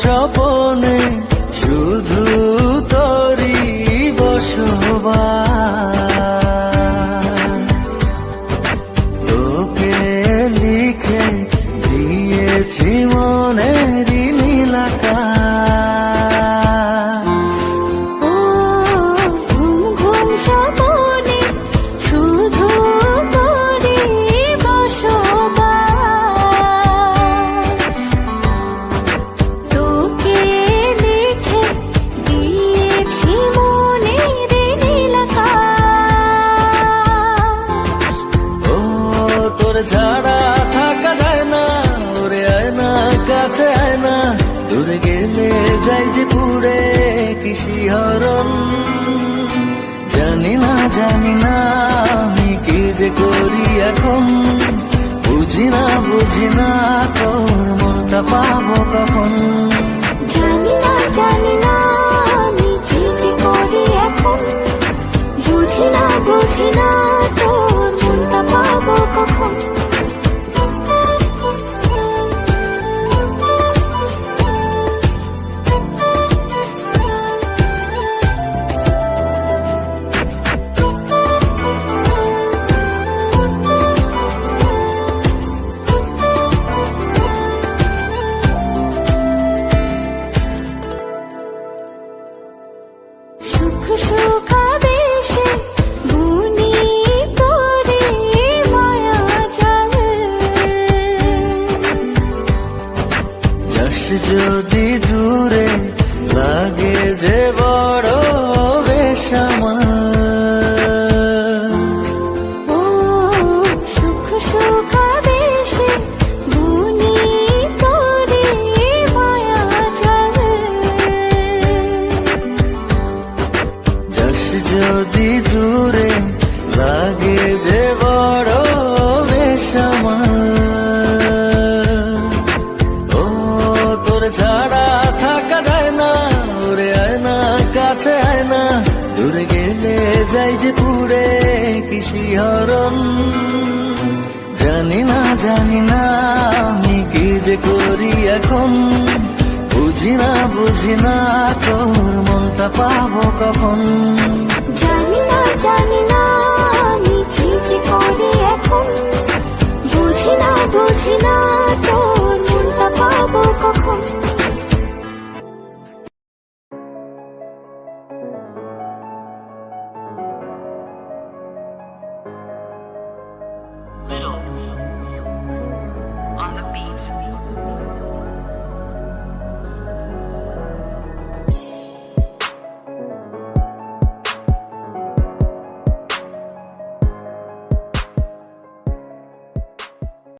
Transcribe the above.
স্বপনে শুধু তোরই বসবাস। তোকে লিখে দিয়েছি মনের নীল আকাশ। ও ঘুম ঘুম স্বপনে শুধু তোরই বসবাস। তোকে লিখে দিয়েছি মনের নীল আকাশ। ও তোর ছাড়া থাকা যায় না, ওরে আয় না কাছে আয় না, দূরে গেলে যাই যে পুরে কি শিহরণ। জানি না আমি কি যে করি এখন, বুঝি না তোর মনটা পাবো কখন। জানি না আমি কি যে করি এখন, বুঝি না তোর মনটা পাবো কখন। সুখ সুখাবেশে বুনি তোরে মায়া জাল। যাস যদি দূরে লাগে যে বড় বেসামাল। ও সুখ সুখাবেশে বুনি তোরে মায়া জাল। যাস যদি দূরে লাগে যে বড় বেসামাল। ও তোর ছাড়া থাকা যায় না, ওরে আয় না কাছে আয় না, দূরে গেলে যাই যে পুরে কি শিহরণ। জানি না আমি কি যে করি এখন, বুঝি না তোর মনটা পাবো কখন। জানি না